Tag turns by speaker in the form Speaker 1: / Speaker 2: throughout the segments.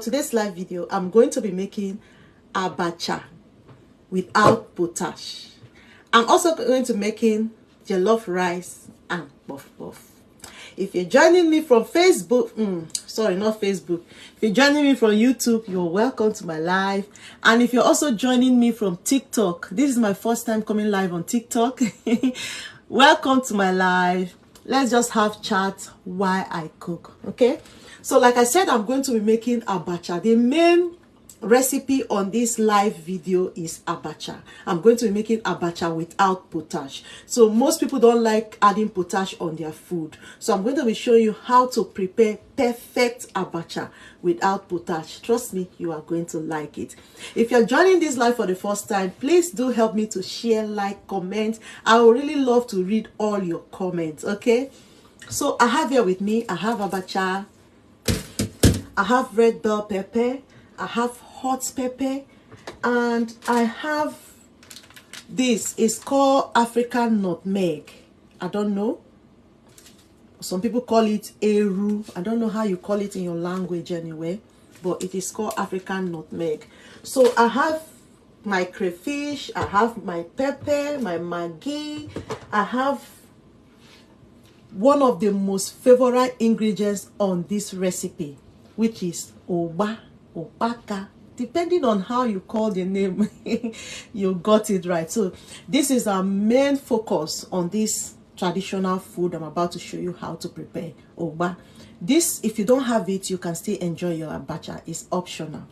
Speaker 1: Today's live video, I'm going to be making Abacha without potash. I'm also going to be making jollof rice and puff puff. If you're joining me from Facebook, not Facebook. If you're joining me from YouTube, you're welcome to my live. And if you're also joining me from TikTok, this is my first time coming live on TikTok. Welcome to my live. Let's just have chat while I cook, okay? So like I said, I'm going to be making Abacha. The main recipe on this live video is Abacha. I'm going to be making Abacha without potash. So most people don't like adding potash on their food. So I'm going to be showing you how to prepare perfect Abacha without potash. Trust me, you are going to like it. If you're joining this live for the first time, please do help me to share, like, comment. I would really love to read all your comments, okay? So I have here with me, I have Abacha, I have red bell pepper, I have hot pepper, and I have this. It's called African nutmeg. I don't know. Some people call it eru. I don't know how you call it in your language anyway, but it is called African nutmeg. So I have my crayfish, I have my pepper, my maggi, I have one of the most favorite ingredients on this recipe, which is Obaka. Depending on how you call the name, you got it right. So this is our main focus on this traditional food I'm about to show you how to prepare. Oba. This, if you don't have it, you can still enjoy your Abacha. It's optional.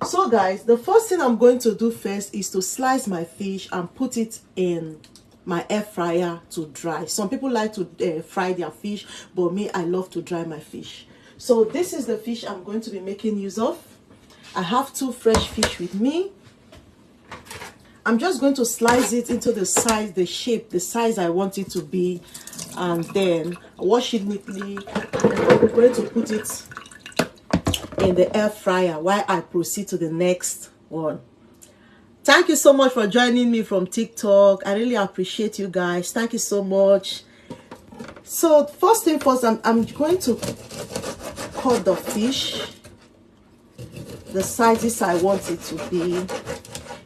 Speaker 1: So guys, the first thing I'm going to do first is to slice my fish and put it in my air fryer to dry. Some people like to fry their fish, but me, I love to dry my fish. So this is the fish I'm going to be making use of. I have 2 fresh fish with me. I'm just going to slice it into the size, the shape, the size I want it to be, and then wash it neatly. And I'm going to put it in the air fryer while I proceed to the next one. Thank you so much for joining me from TikTok. I really appreciate you guys. Thank you so much. So first thing first, I'm going to cut the fish the sizes I want it to be.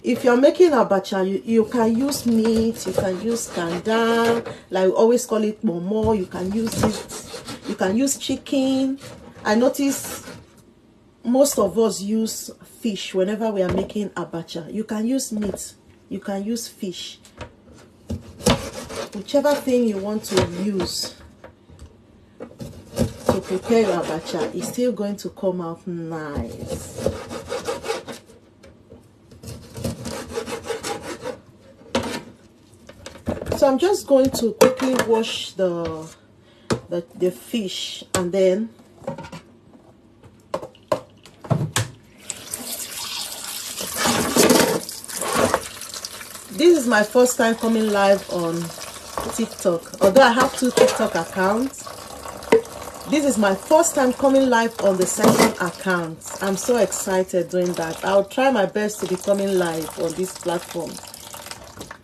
Speaker 1: If you're making Abacha, you can use meat, you can use kanda, like we always call it momo. You can use it, you can use chicken. I notice most of us use fish whenever we are making Abacha. You can use meat, you can use fish, whichever thing you want to use to prepare your Abacha is still going to come out nice. So I'm just going to quickly wash the fish, and then this is my first time coming live on TikTok. Although I have 2 TikTok accounts, this is my first time coming live on the second account. I'm so excited doing that. I'll try my best to be coming live on this platform,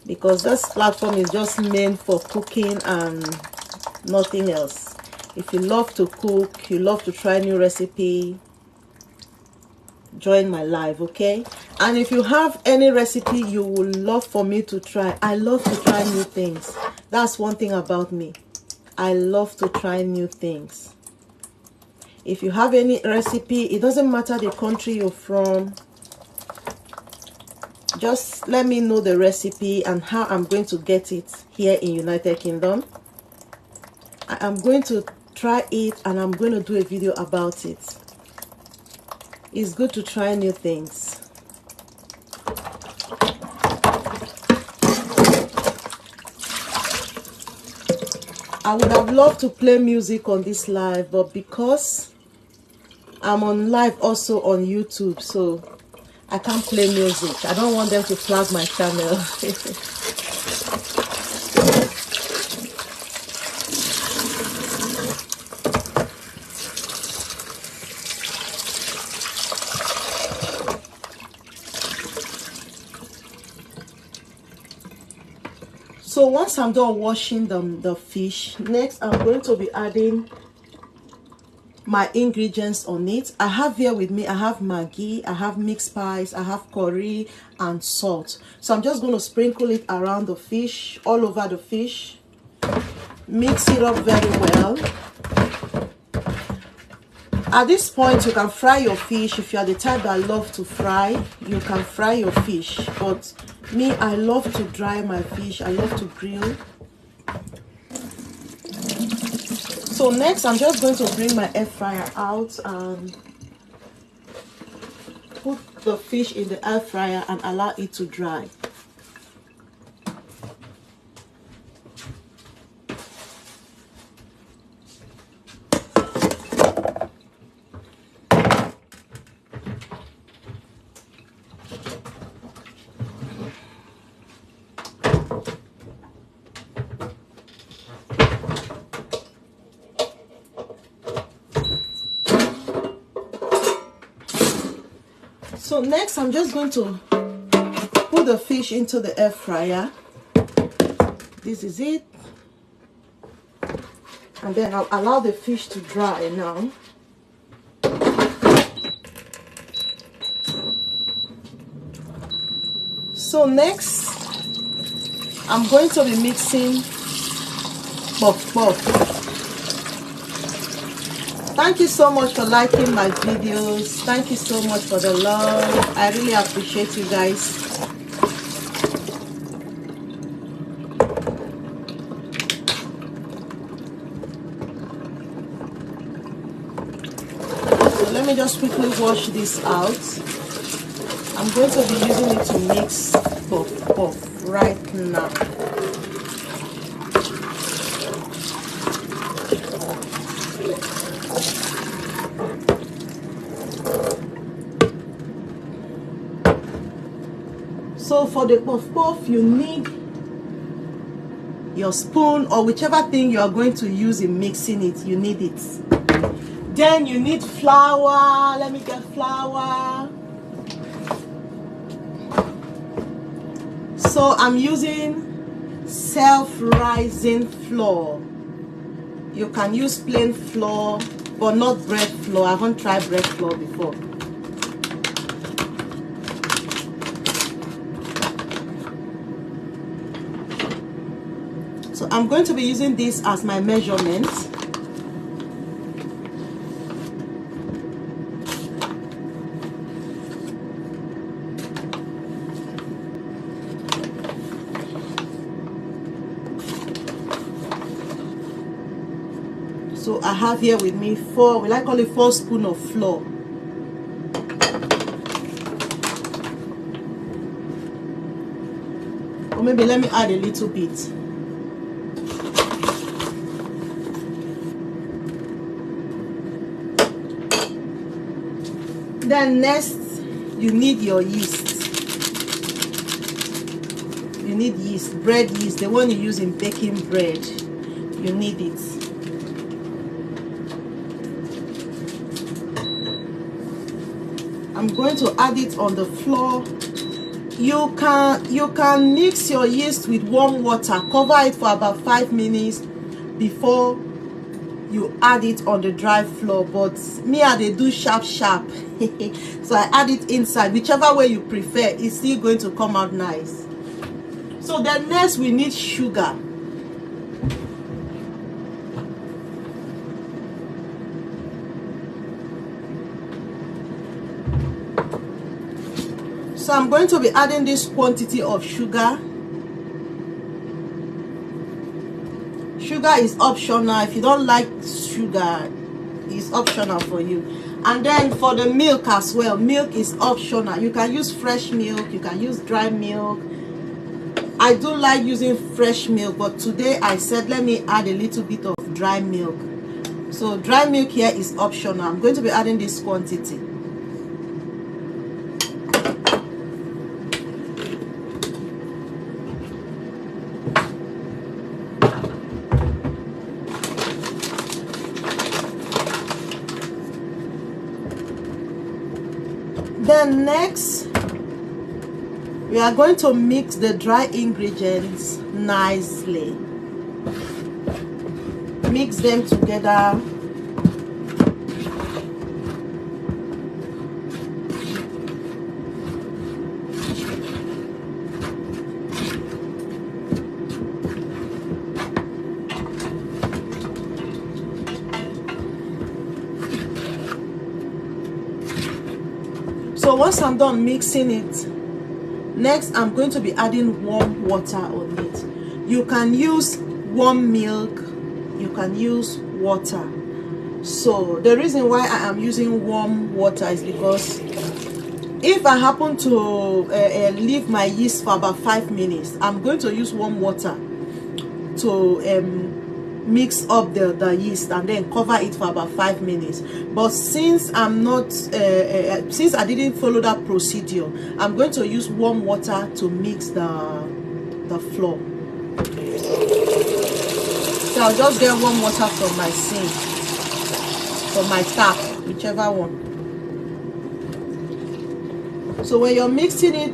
Speaker 1: because this platform is just meant for cooking and nothing else. If you love to cook, you love to try new recipe, join my live, okay? And if you have any recipe you would love for me to try, I love to try new things. That's one thing about me. I love to try new things. If you have any recipe, it doesn't matter the country you're from, just let me know the recipe and how I'm going to get it here in United Kingdom. I am going to try it and I'm going to do a video about it. It's good to try new things. I would have loved to play music on this live, but because I'm on live also on YouTube, so I can't play music. I don't want them to flag my channel. So once I'm done washing the fish, next I'm going to be adding my ingredients on it. I have here with me, I have Maggi, I have mixed spice, I have curry and salt. So I'm just going to sprinkle it around the fish, all over the fish. Mix it up very well. At this point, you can fry your fish. If you are the type that love to fry, you can fry your fish. But me, I love to dry my fish. I love to grill. So next, I'm just going to bring my air fryer out and put the fish in the air fryer and allow it to dry. So next, I'm just going to put the fish into the air fryer. This is it. And then I'll allow the fish to dry now. So next, I'm going to be mixing puff puff. Thank you so much for liking my videos. Thank you so much for the love. I really appreciate you guys. So let me just quickly wash this out. I'm going to be using it to mix puff puff right now. So for the puff puff, you need your spoon or whichever thing you are going to use in mixing it, you need it. Then you need flour. Let me get flour. So I'm using self-rising flour. You can use plain flour, but not bread flour. I haven't tried bread flour before. So I'm going to be using this as my measurement. So I have here with me 4, will I call it 4 spoons of flour. Or maybe let me add a little bit. Then next, you need your yeast. You need yeast, bread yeast, the one you use in baking bread. You need it. I'm going to add it on the floor. You can mix your yeast with warm water. Cover it for about 5 minutes before you add it on the dry floor. But me, they do sharp. So I add it inside. Whichever way you prefer, it's still going to come out nice. So then next we need sugar. So I'm going to be adding this quantity of sugar. Sugar is optional. If you don't like sugar, it's optional for you. And then for the milk as well, milk is optional. You can use fresh milk, you can use dry milk. I do like using fresh milk, but today I said let me add a little bit of dry milk. So dry milk here is optional. I'm going to be adding this quantity. Then next, we are going to mix the dry ingredients nicely. Mix them together. So once I'm done mixing it, next I'm going to be adding warm water on it. You can use warm milk, you can use water. So the reason why I am using warm water is because if I happen to leave my yeast for about 5 minutes, I'm going to use warm water to mix up the yeast and then cover it for about 5 minutes. But since I'm not since I didn't follow that procedure, I'm going to use warm water to mix the flour. So I'll just get warm water from my sink, from my tap, whichever one. So when you're mixing it,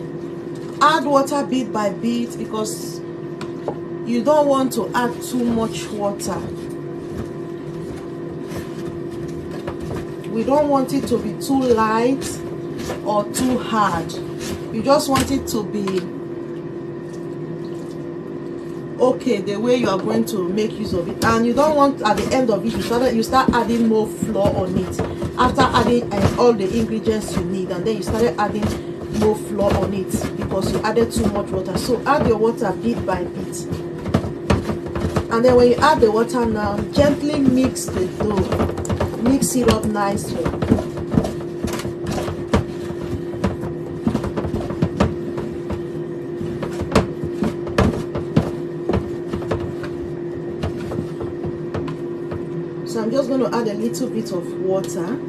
Speaker 1: add water bit by bit, because you don't want to add too much water. We don't want it to be too light or too hard. You just want it to be okay the way you are going to make use of it. And you don't want at the end of it you start adding more flour on it after adding all the ingredients you need, and then you started adding more flour on it because you added too much water. So add your water bit by bit, and then when you add the water now, gently mix the dough, mix it up nicely. So I'm just going to add a little bit of water.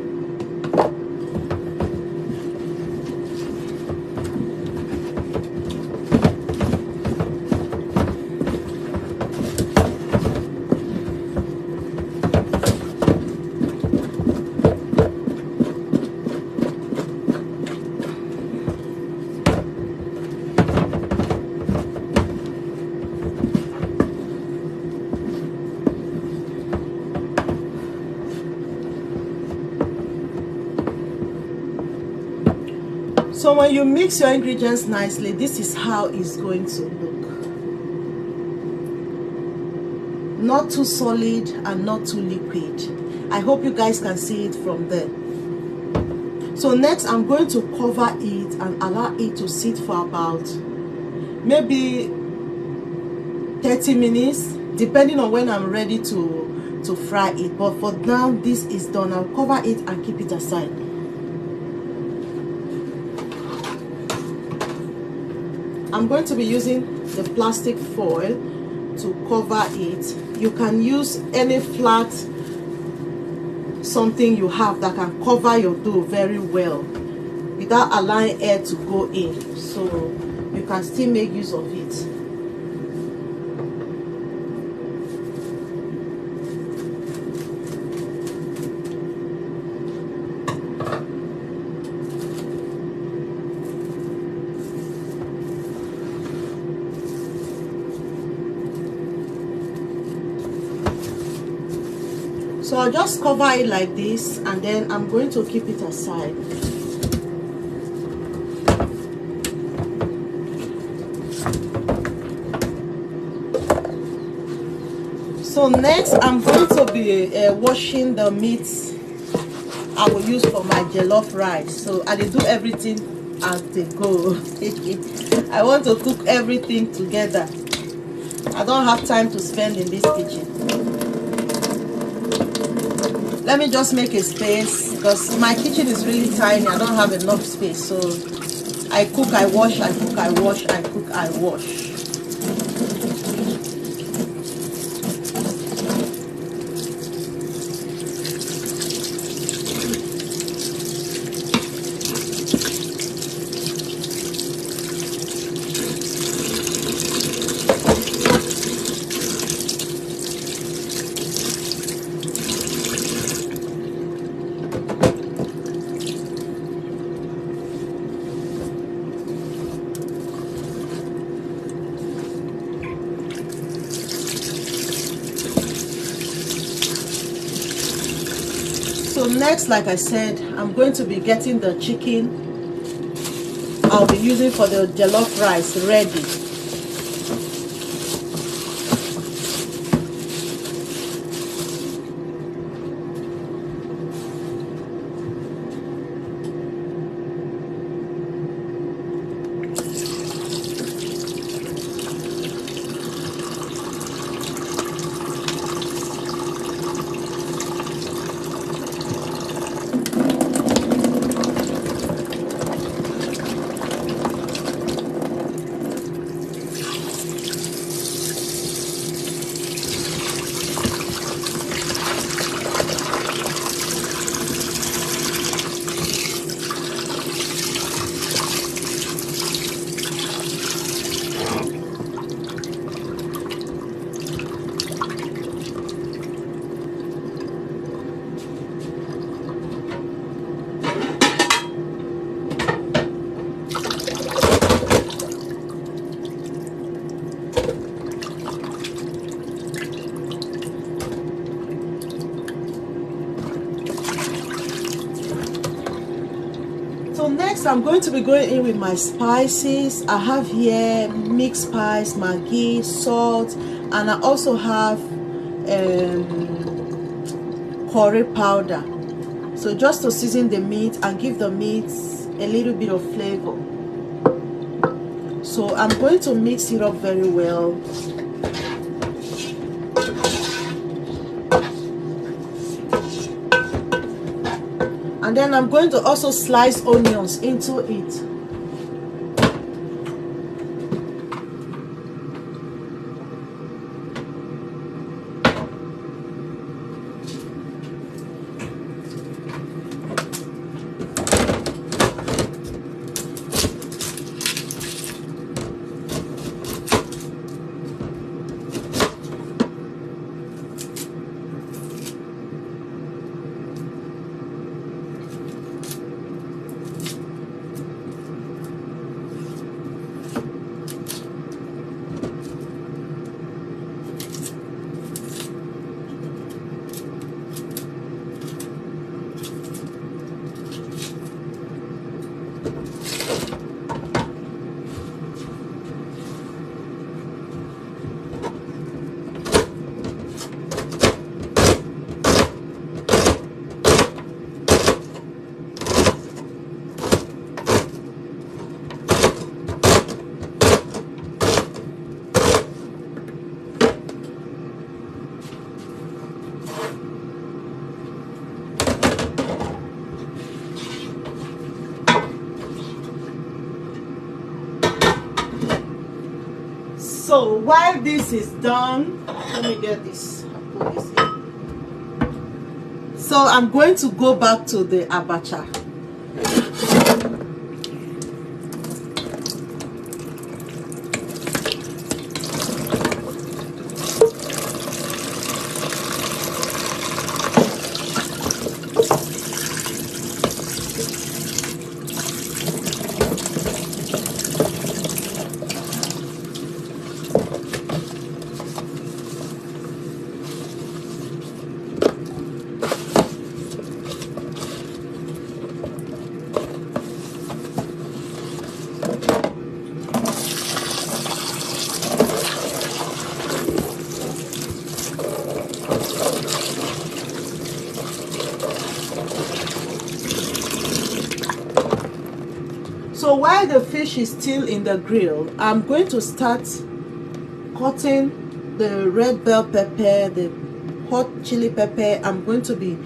Speaker 1: So when you mix your ingredients nicely, this is how it's going to look. Not too solid and not too liquid. I hope you guys can see it from there. So next I'm going to cover it and allow it to sit for about maybe 30 minutes, depending on when I'm ready to fry it. But for now, this is done. I'll cover it and keep it aside. I'm going to be using the plastic foil to cover it. You can use any flat something you have that can cover your dough very well without allowing air to go in, so you can still make use of it. So I'll just cover it like this, and then I'm going to keep it aside. So next I'm going to be washing the meats I will use for my jollof rice. So I do everything as they go. I want to cook everything together. I don't have time to spend in this kitchen. Let me just make a space, because my kitchen is really tiny. I don't have enough space. So I cook, I wash, I cook, I wash, I cook, I wash. So next, like I said, I'm going to be getting the chicken I'll be using for the jollof rice ready. So next I'm going to be going in with my spices. I have here mixed spice, Maggi, salt, and I also have curry powder. So just to season the meat and give the meat a little bit of flavor. So I'm going to mix it up very well. And then I'm going to also slice onions into it. So while this is done, let me get this, put this in. So I'm going to go back to the abacha. So while the fish is still in the grill, I'm going to start cutting the red bell pepper, the hot chili pepper I'm going to be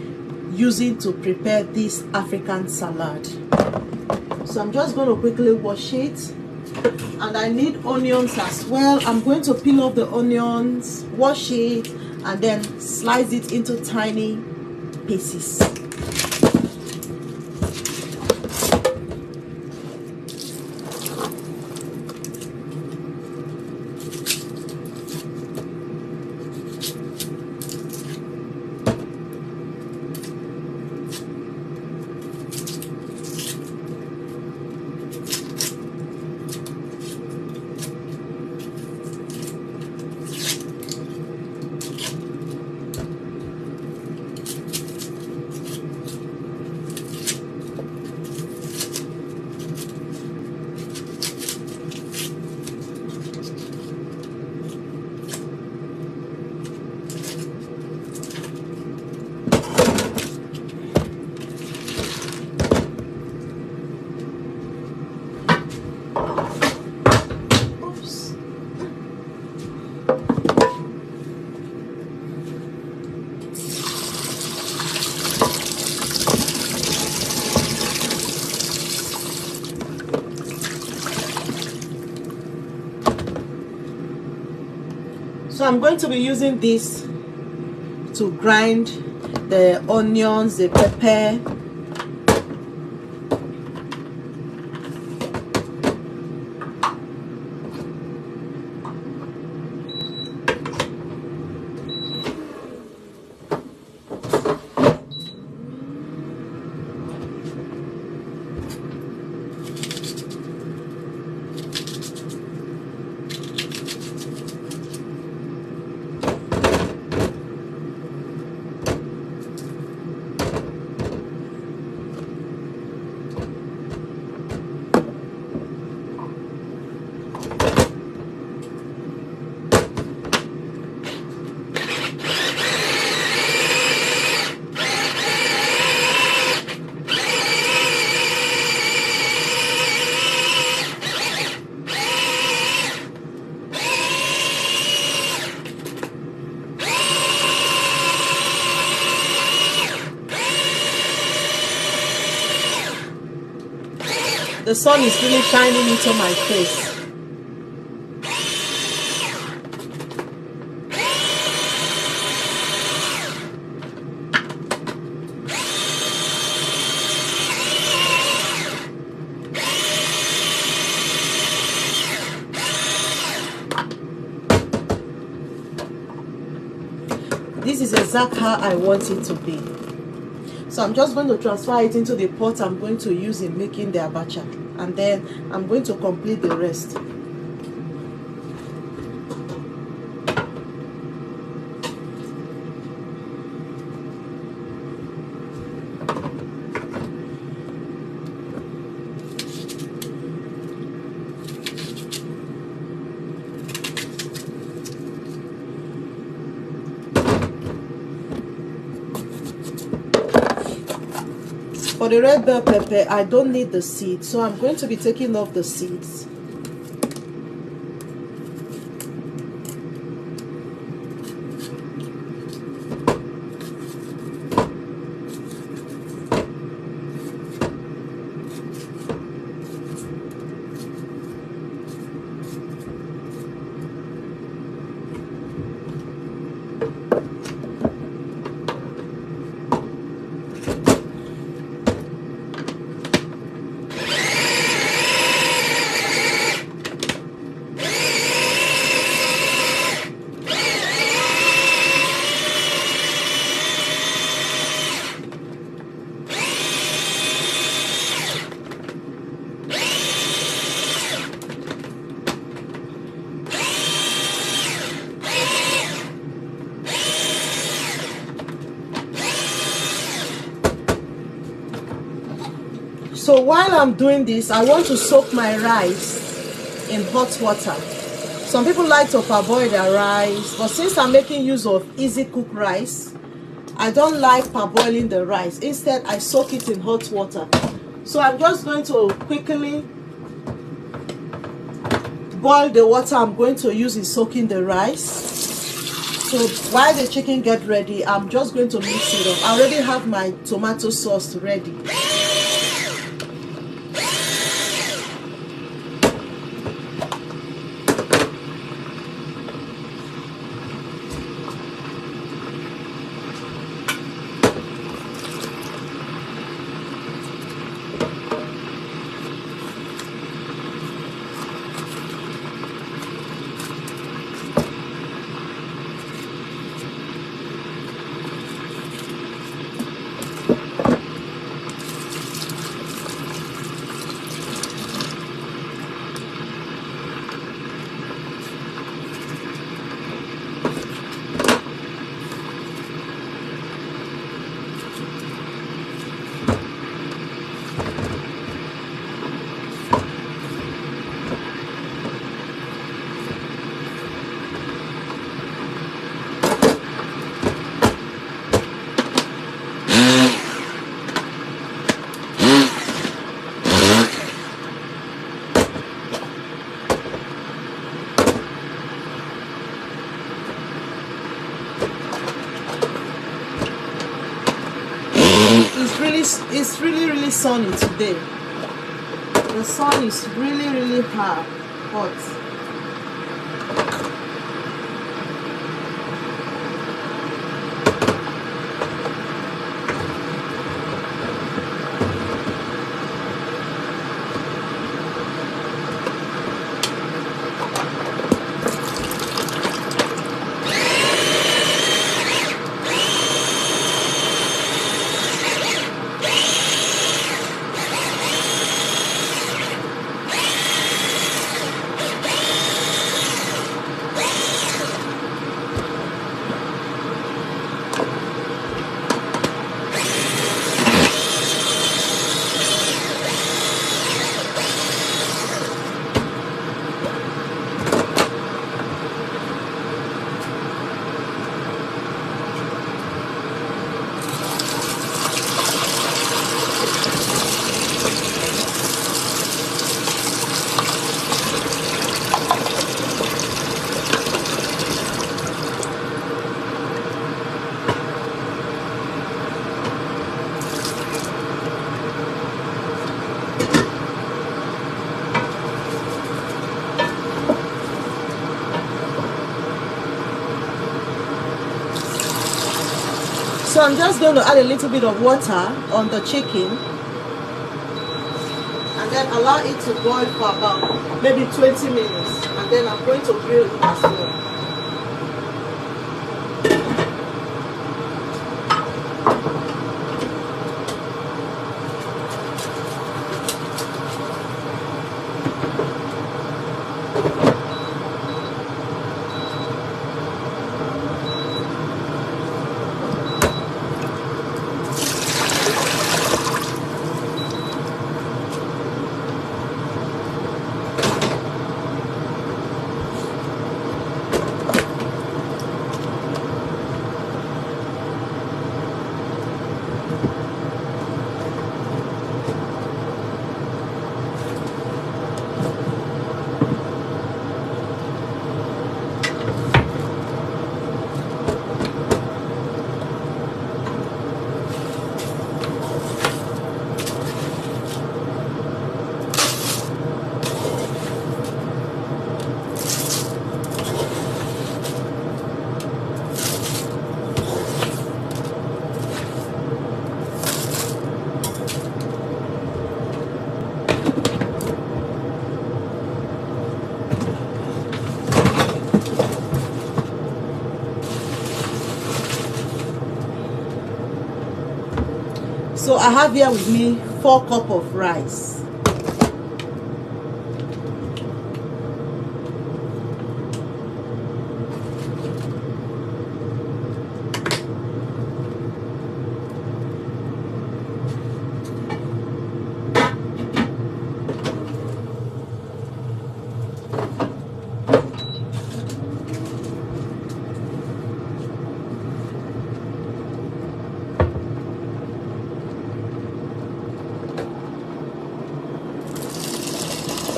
Speaker 1: using to prepare this African salad. So I'm just going to quickly wash it, and I need onions as well. I'm going to peel off the onions, wash it, and then slice it into tiny pieces. So I'm going to be using this to grind the onions, the pepper. The sun is really shining into my face. This is exactly how I want it to be. So I'm just going to transfer it into the pot I'm going to use in making the abacha, and then I'm going to complete the rest. For the red bell pepper, I don't need the seeds, so I'm going to be taking off the seeds. So while I'm doing this, I want to soak my rice in hot water. Some people like to parboil their rice, but since I'm making use of easy cooked rice, I don't like parboiling the rice. Instead, I soak it in hot water. So I'm just going to quickly boil the water I'm going to use in soaking the rice. So while the chicken get ready, I'm just going to mix it up. I already have my tomato sauce ready. It's really sunny today. The sun is really hot. So I'm just going to add a little bit of water on the chicken and then allow it to boil for about maybe 20 minutes, and then I'm going to grill it as well. So I have here with me 4 cups of rice.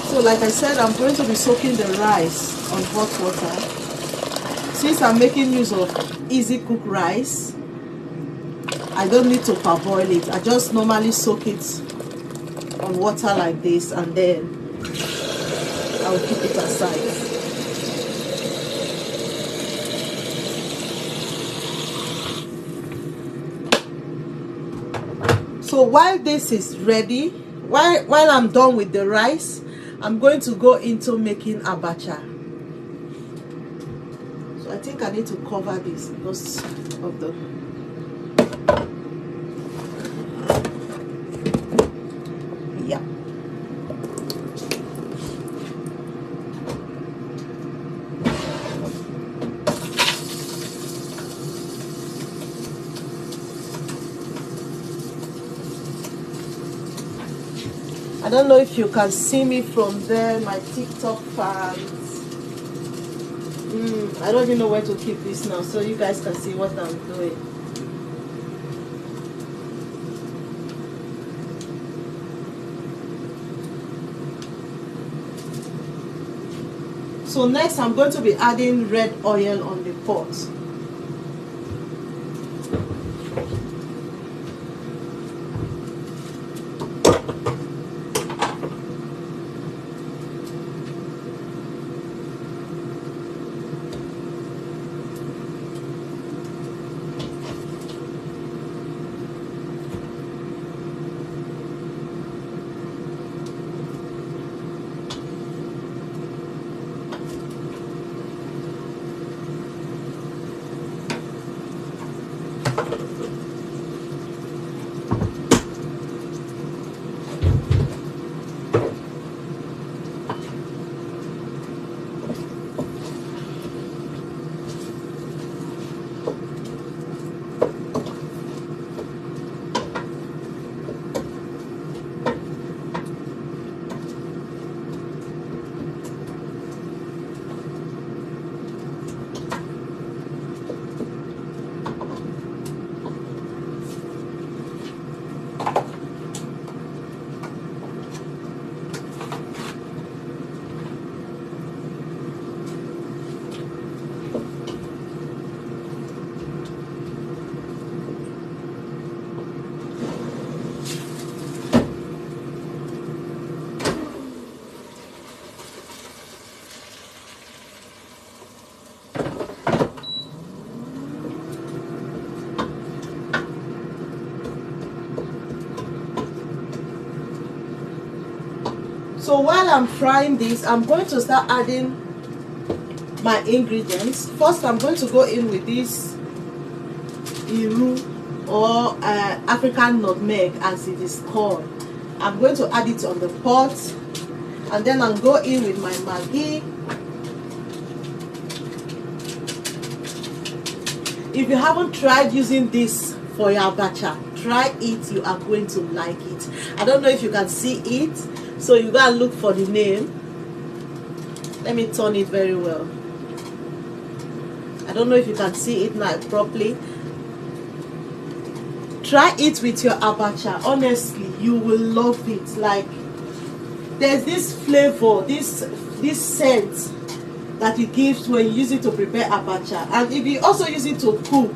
Speaker 1: So like I said, I'm going to be soaking the rice on hot water. Since I'm making use of easy cook rice, I don't need to parboil it. I just normally soak it on water like this, and then I'll keep it aside. So while this is ready, while I'm done with the rice, I'm going to go into making abacha. So I think I need to cover this because of the... Yeah. I don't know if you can see me from there, my TikTok fans. I don't even know where to keep this now, so you guys can see what I'm doing. So next I'm going to be adding red oil on the pot. So while I'm frying this, I'm going to start adding my ingredients. First, I'm going to go in with this iru, or African nutmeg as it is called. I'm going to add it on the pot, and then I'll go in with my maggi. If you haven't tried using this for your abacha, try it. You are going to like it. I don't know if you can see it, so you gotta look for the name. Let me turn it very well. I don't know if you can see it now properly. Try it with your abacha. Honestly, you will love it. Like, there's this flavor, this scent that it gives when you use it to prepare abacha. And if you also use it to cook,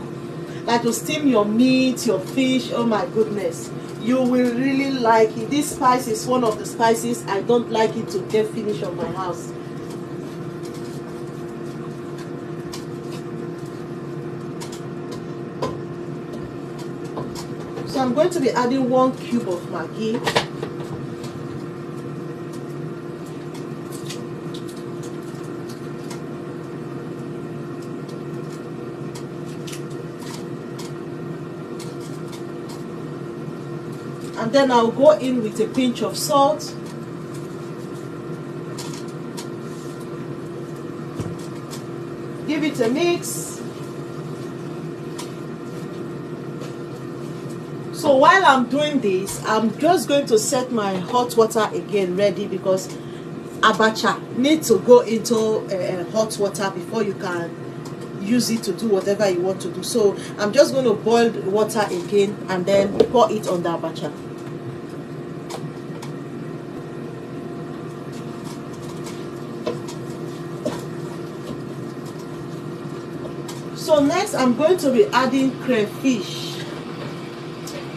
Speaker 1: like to steam your meat, your fish, oh my goodness, you will really like it. This spice is one of the spices I don't like it to get finished on my house. So I'm going to be adding 1 cube of maggi. And then I'll go in with a pinch of salt. Give it a mix. So while I'm doing this, I'm just going to set my hot water again ready, because abacha needs to go into hot water before you can use it to do whatever you want to do. So I'm just going to boil the water again and then pour it on the abacha. So next I'm going to be adding crayfish.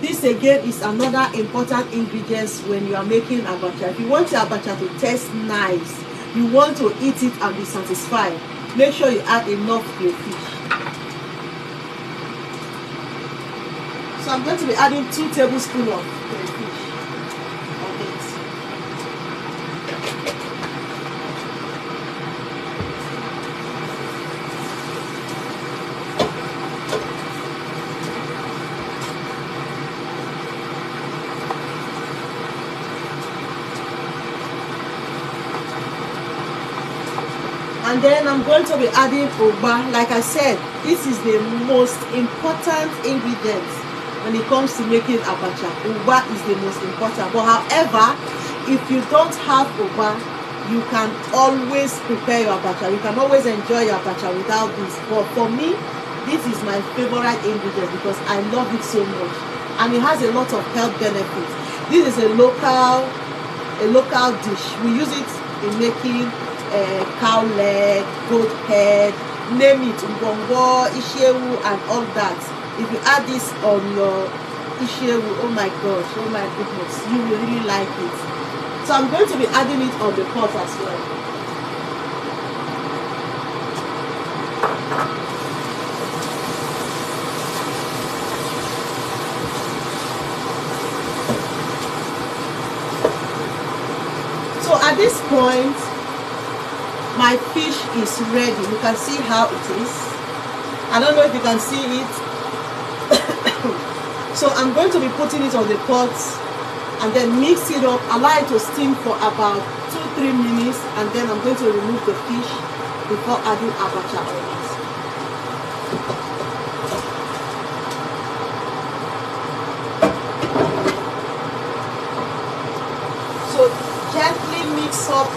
Speaker 1: This again is another important ingredient when you are making abacha. If you want your abacha to taste nice, you want to eat it and be satisfied, make sure you add enough crayfish. So I'm going to be adding 2 tablespoons of crayfish on it. And then I'm going to be adding ugba. Like I said, this is the most important ingredient when it comes to making abacha. Ugba is the most important. But however, if you don't have ugba, you can always prepare your abacha. You can always enjoy your abacha without this. But for me, this is my favorite ingredient because I love it so much. And it has a lot of health benefits. This is a local dish. We use it in making cow leg, goat head, name it, ngongo, ishewu, and all that. If you add this on your ishewu, oh my gosh, oh my goodness, you will really like it. So I'm going to be adding it on the pot as well. So at this point, my fish is ready. You can see how it is. I don't know if you can see it. So I'm going to be putting it on the pot and then mix it up, allow it to steam for about 2-3 minutes, and then I'm going to remove the fish before adding abacha on it. So gently mix up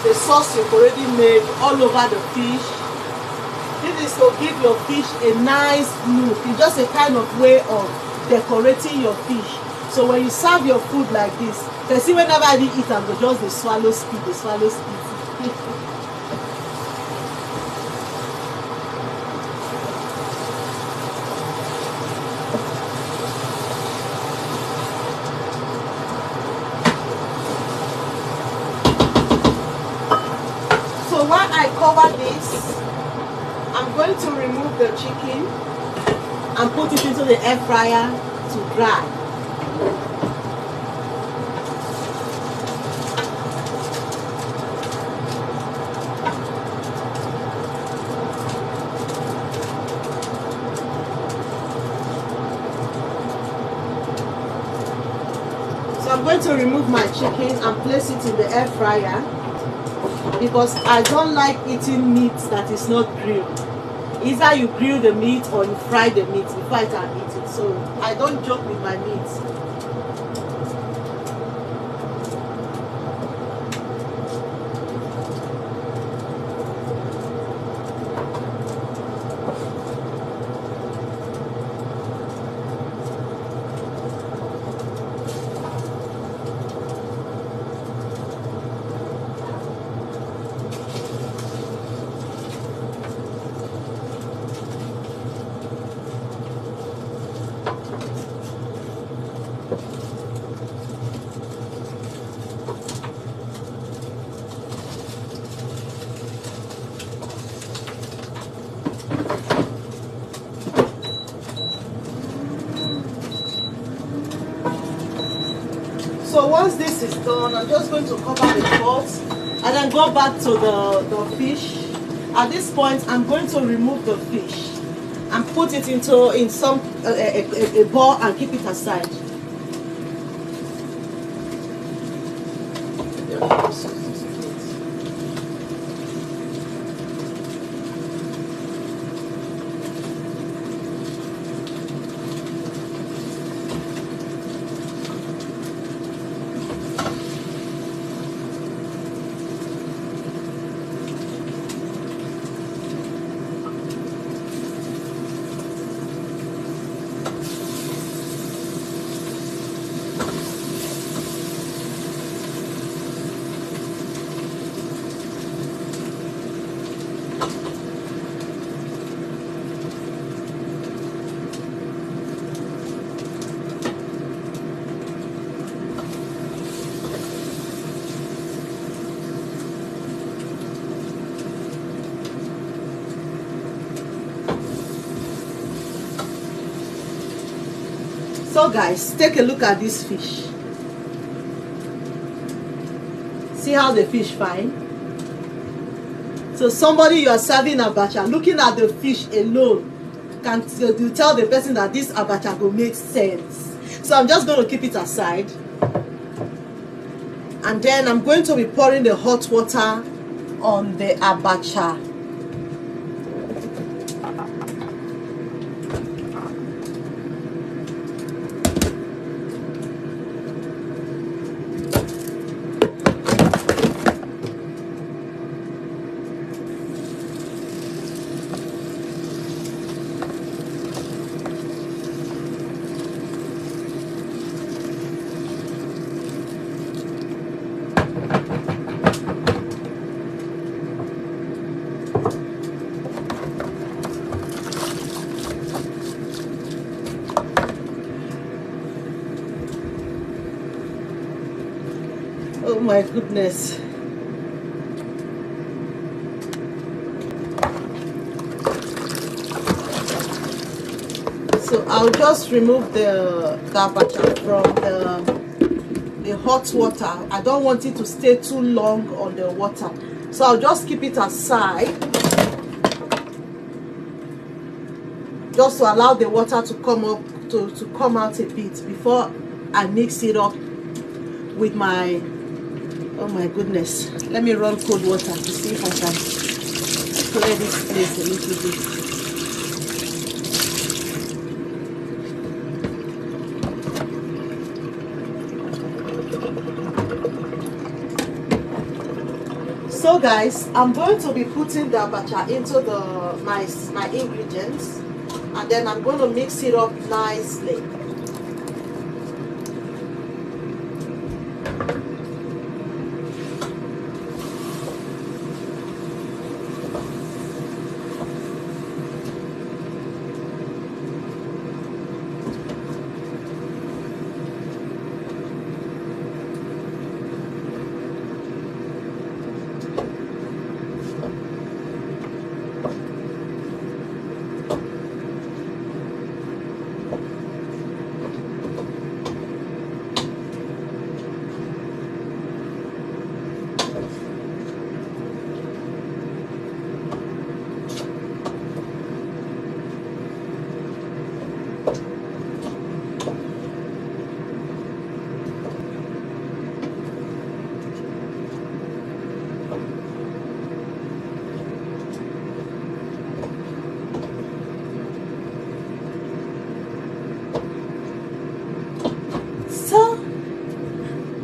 Speaker 1: the sauce you've already made all over the fish. This is to give your fish a nice look. It's just a kind of way of decorating your fish. So when you serve your food like this, you see whenever I eat and go just the swallow spit, the swallow spit. So while I cover this, I'm going to remove the chicken and put it into the air fryer to dry. So I'm going to remove my chicken and place it in the air fryer because I don't like eating meat that is not grilled. Either you grill the meat or you fry the meat before I can eat it. So I don't joke with my meat. So once this is done, I'm just going to cover the pot and then go back to the fish. At this point, I'm going to remove the fish and put it into a bowl and keep it aside. So guys, take a look at this fish. See how the fish fine? So somebody you are serving abacha, looking at the fish alone, can you tell the person that this abacha will make sense. So I'm just going to keep it aside. And then I'm going to be pouring the hot water on the abacha. Oh my goodness. So I'll just remove the abacha from the hot water. I don't want it to stay too long on the water. So I'll just keep it aside. Just to allow the water to come up, to come out a bit before I mix it up with my, oh my goodness, let me run cold water to see if I can clear this place a little bit. So guys, I'm going to be putting the abacha into my ingredients, and then I'm going to mix it up nicely.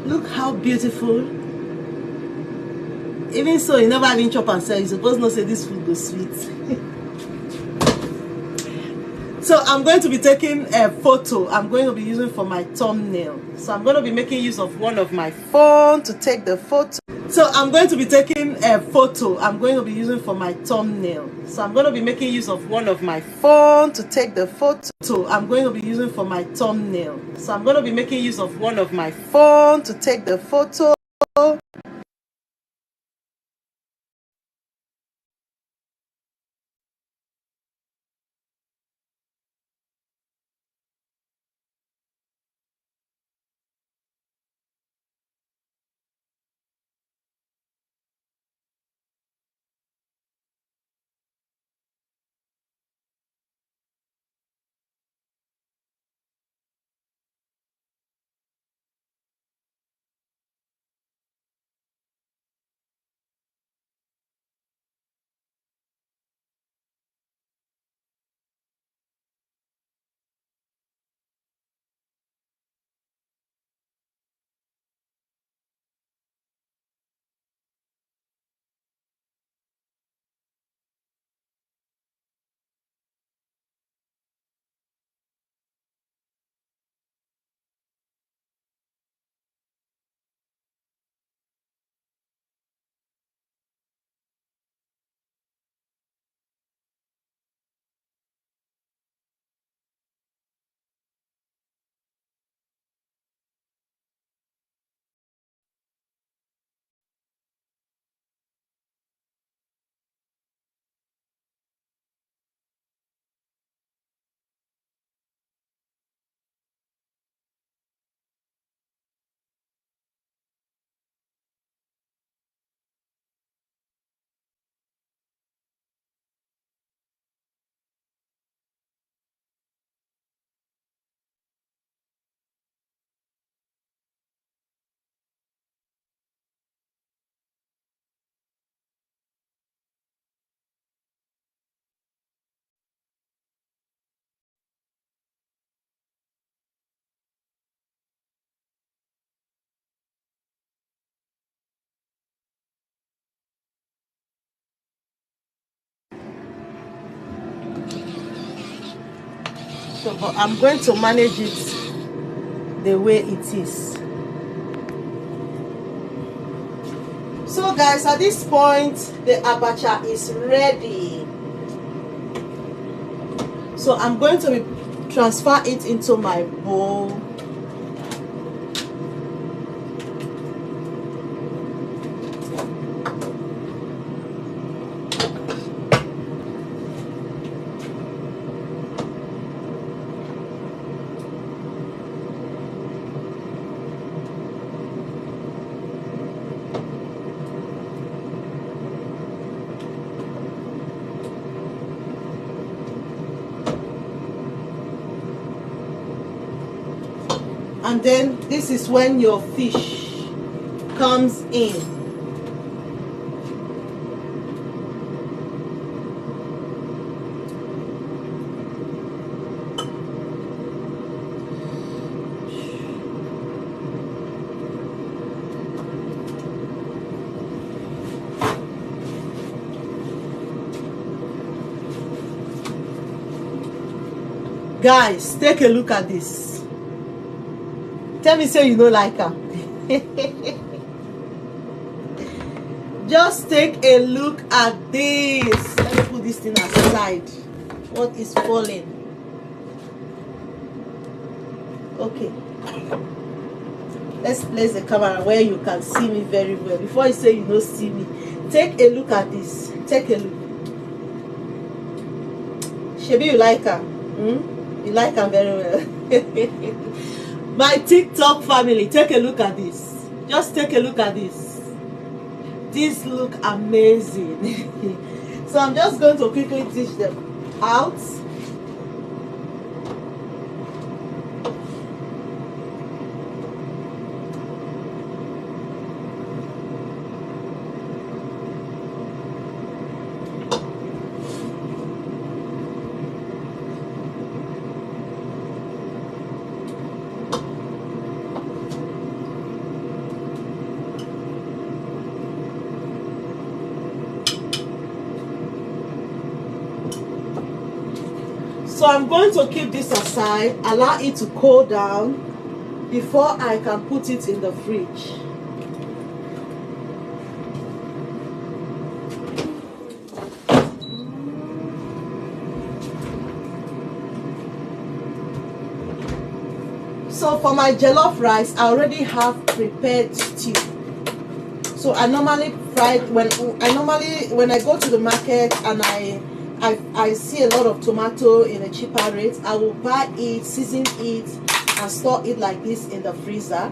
Speaker 1: Look how beautiful. Even so, you never even chop and sell. You supposed not say this food goes sweet. So I'm going to be taking a photo. I'm going to be using for my thumbnail. So I'm going to be making use of one of my phone to take the photo. So I'm going to be taking a photo. I'm going to be using for my thumbnail. So I'm going to be making use of one of my phone to take the photo. So I'm going to be using for my thumbnail. So I'm going to be making use of one of my phone to take the photo. So, but I'm going to manage it the way it is. So guys, at this point, the abacha is ready. So I'm going to transfer it into my bowl. And then this is when your fish comes in. Guys, take a look at this. Tell me say you don't like her. Just take a look at this. Let me put this thing aside. What is falling? Okay. Let's place the camera where you can see me very well. Before you say you don't see me, take a look at this. Take a look. Shebi, you like her? You like her very well. My TikTok family, take a look at this. Just take a look at this. These look amazing. So I'm just going to quickly dish them out. So I'm going to keep this aside, allow it to cool down before I can put it in the fridge. So for my jollof rice, I already have prepared stew. So I normally when I go to the market and I see a lot of tomato in a cheaper rate, I will buy it, season it, and store it like this in the freezer.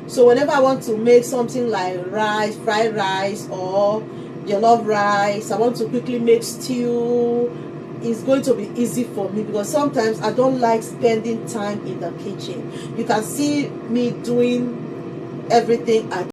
Speaker 1: So whenever I want to make something like rice, fried rice, or jollof rice, I want to quickly make stew, it's going to be easy for me, because sometimes I don't like spending time in the kitchen. You can see me doing everything at